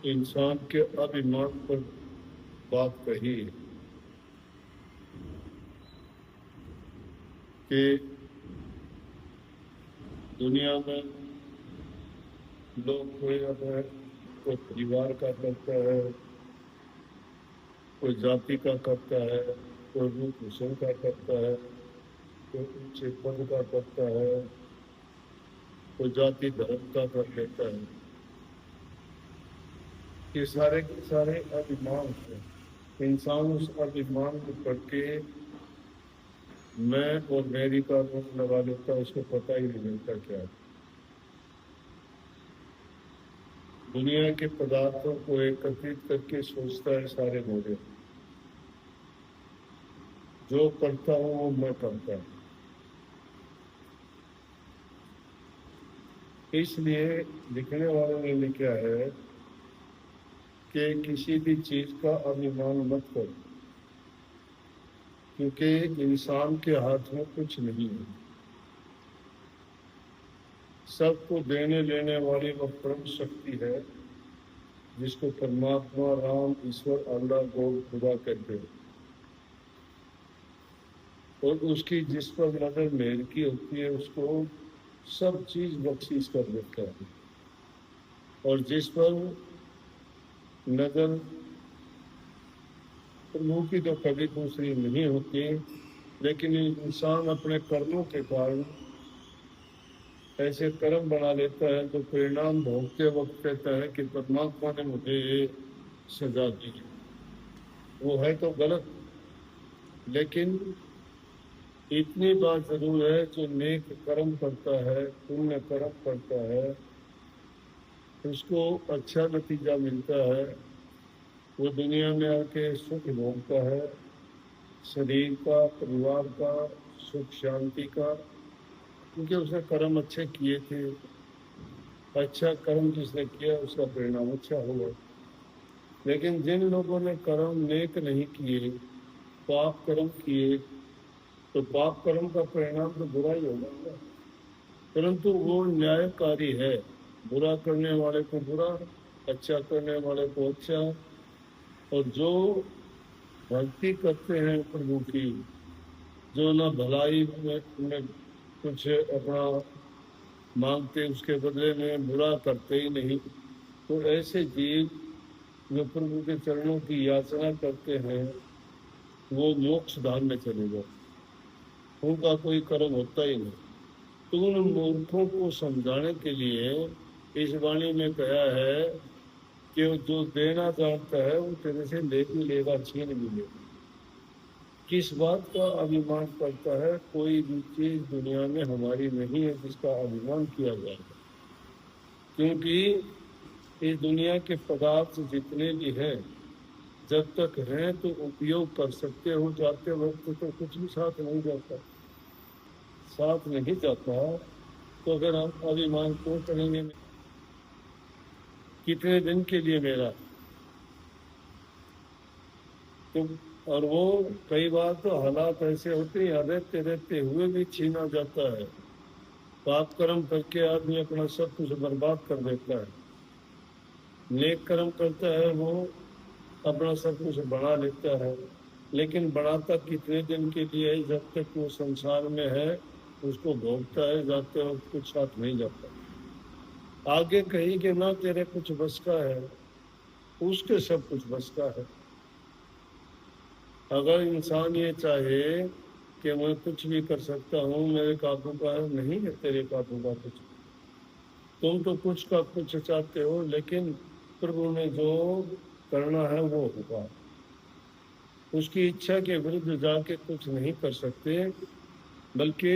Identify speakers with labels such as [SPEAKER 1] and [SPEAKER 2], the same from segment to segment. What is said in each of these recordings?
[SPEAKER 1] इंसान के अभिमान पर बात कही कि दुनिया में लोग कोई अपने कोई परिवार का करता है, कोई जाति का करता है, कोई रूप हुसन का करता है, कोई ऊंचे पद का करता है, कोई जाति धर्म का कर लेता है। ये सारे के सारे अभिमान है। इंसान उस अभिमान को करके मैं और मेरी का रूप लगा लेता है, उसको पता ही नहीं मिलता क्या है। दुनिया के पदार्थों को एकत्रित करके सोचता है सारे मेरे, जो करता हूं वो मैं करता हूं। इसलिए लिखने वालों ने लिखा है कि किसी भी चीज का अभिमान मत करो, क्योंकि इंसान के हाथ में कुछ नहीं है। सबको देने लेने वाली वह परम शक्ति है जिसको परमात्मा, राम, ईश्वर, अल्लाह, गॉड, खुदा कहते हैं। और उसकी जिस पर नजर मेहर की होती है उसको सब चीज बख्शीश कर देता है, और जिस पर नजर प्रभु की तो कभी दूसरी नहीं होती, लेकिन इंसान अपने कर्मों के कारण ऐसे कर्म बना लेता है तो परिणाम भोगते वक्त कहता है कि परमात्मा ने मुझे ये सजा दी। वो है तो गलत, लेकिन इतनी बात जरूर है, जो नेक कर्म करता है, पुण्य कर्म करता है, उसको अच्छा नतीजा मिलता है। वो दुनिया में आके सुख भोगता है, शरीर का, परिवार का, सुख शांति का, क्योंकि उसने कर्म अच्छे किए थे। अच्छा कर्म जिसने किया उसका परिणाम अच्छा होगा। लेकिन जिन लोगों ने कर्म नेक नहीं किए, पाप कर्म किए, तो पाप कर्म का परिणाम तो बुरा ही होगा। परंतु वो न्यायकारी है, बुरा करने वाले को बुरा, अच्छा करने वाले को अच्छा। और जो भक्ति करते हैं प्रभु की, जो ना भलाई में कुछ अपना मांगते, उसके बदले में बुरा करते ही नहीं, तो ऐसे जीव जो प्रभु के चरणों की याचना करते हैं वो मोक्ष धाम में चले जाए, उनका कोई कर्म होता ही नहीं। तो उन मूर्खों को समझाने के लिए इस वाणी में कहा है कि जो देना जानता है वो तेरे से ले भी लेगा, छीन भी लेगा। किस बात का अभिमान करता है? कोई भी चीज दुनिया में हमारी नहीं है जिसका अभिमान किया जाएगा, क्योंकि इस दुनिया के पदार्थ जितने भी हैं, जब तक हैं तो उपयोग कर सकते हो, जाते वक्त तो कुछ भी साथ नहीं जाता, साथ नहीं जाता। तो अगर हम अभिमान क्यों करेंगे? कितने दिन के लिए मेरा? तो और वो कई बार तो हालात ऐसे होते हैं, रहते रहते हुए भी छीना जाता है। पाप कर्म करके आदमी अपना सब कुछ बर्बाद कर देता है। नेक कर्म करता है वो अपना सब कुछ बना लेता है, लेकिन बनाता कितने दिन के लिए है? जब तक वो संसार में है उसको भोगता है, जाते वक्त कुछ साथ नहीं जाता। आगे कही कि ना तेरे कुछ बस का है, उसके सब कुछ बस का है। अगर इंसान ये चाहे कि मैं कुछ भी कर सकता हूँ, मेरे काबू का है, नहीं है तेरे काबू का कुछ। तुम तो कुछ का कुछ चाहते हो, लेकिन प्रभु ने जो करना है वो होगा। उसकी इच्छा के विरुद्ध जाके कुछ नहीं कर सकते, बल्कि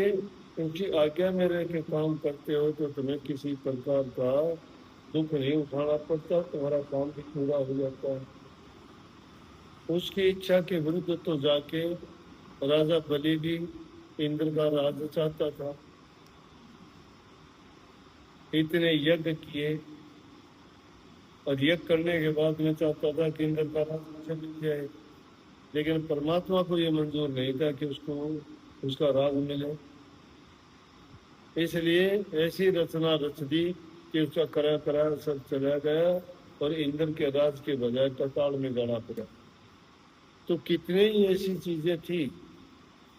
[SPEAKER 1] उनकी आज्ञा में रह के काम करते हो तो तुम्हें किसी प्रकार का दुख नहीं उठाना पड़ता, तुम्हारा काम भी पूरा हो जाता है। उसकी इच्छा के विरुद्ध तो जाके राजा बलि भी इंद्र का राज चाहता था, इतने यज्ञ किए, और यज्ञ करने के बाद में चाहता था कि इंद्र का राज मुझे मिल जाए, लेकिन परमात्मा को यह मंजूर नहीं था कि उसको उसका राज मिले। इसलिए ऐसी रचना रच दी कि उसका करा करा सब चला गया, और इंद्र के राज के बजाय पाताल में गाड़ा पड़ा। तो कितने ही ऐसी चीजें थी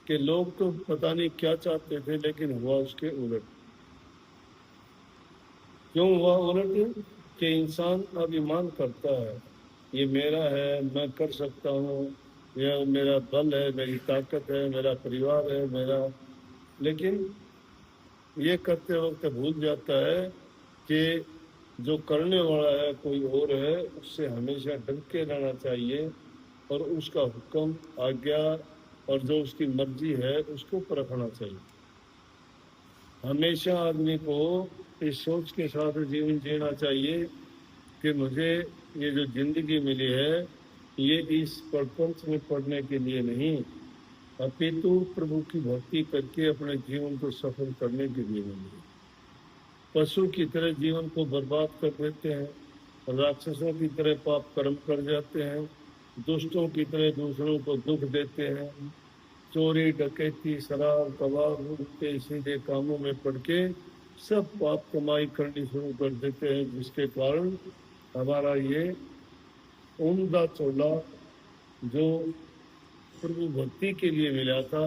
[SPEAKER 1] कि लोग तो पता नहीं क्या चाहते थे, लेकिन हुआ उसके उलट। क्यों हुआ उलट? कि इंसान अभिमान करता है, ये मेरा है, मैं कर सकता हूँ, यह मेरा बल है, मेरी ताकत है, मेरा परिवार है मेरा। लेकिन ये करते वक्त भूल जाता है कि जो करने वाला है कोई और है, उससे हमेशा डर के रहना चाहिए और उसका हुक्म, आज्ञा और जो उसकी मर्जी है उसको परखना चाहिए। हमेशा आदमी को इस सोच के साथ जीवन जीना चाहिए कि मुझे ये जो जिंदगी मिली है, ये इस प्रपंच में पढ़ने के लिए नहीं, अपितु प्रभु की भक्ति करके अपने जीवन को सफल करने के लिए मिली है। पशु की तरह जीवन को बर्बाद कर देते हैं, राक्षसों की तरह पाप कर्म कर जाते हैं, दुष्टों की तरह दूसरों को दुख देते हैं, चोरी डकैती शराब कबाब उल्टे सीधे कामों में पड़ के सब पाप कमाई करनी शुरू कर देते हैं, जिसके कारण हमारा ये उम्दा चोला जो प्रभु भक्ति के लिए मिला था,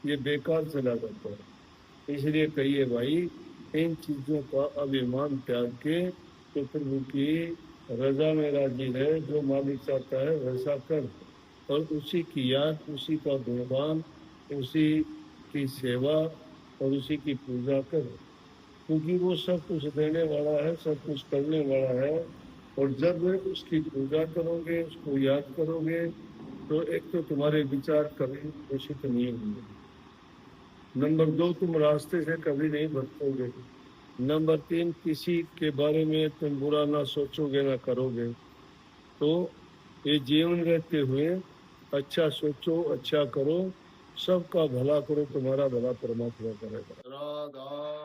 [SPEAKER 1] ये बेकार चला जाता है। इसलिए कहिए भाई, इन चीजों का अभिमान त्याग के तो प्रभु की रजा में राजी है, जो मालिक चाहता है वैसा कर, और उसी की याद, उसी का गुणगान, उसी की सेवा और उसी की पूजा कर, क्योंकि वो सब कुछ देने वाला है, सब कुछ करने वाला है। और जब उसकी पूजा करोगे, उसको याद करोगे, तो एक तो तुम्हारे विचार कभी दूषित नहीं होंगे, नंबर 2 तुम रास्ते से कभी नहीं भटकोगे, नंबर 3 किसी के बारे में तुम बुरा ना सोचोगे ना करोगे। तो ये जीवन रहते हुए अच्छा सोचो, अच्छा करो, सबका भला करो, तुम्हारा भला परमात्मा करेगा। राधा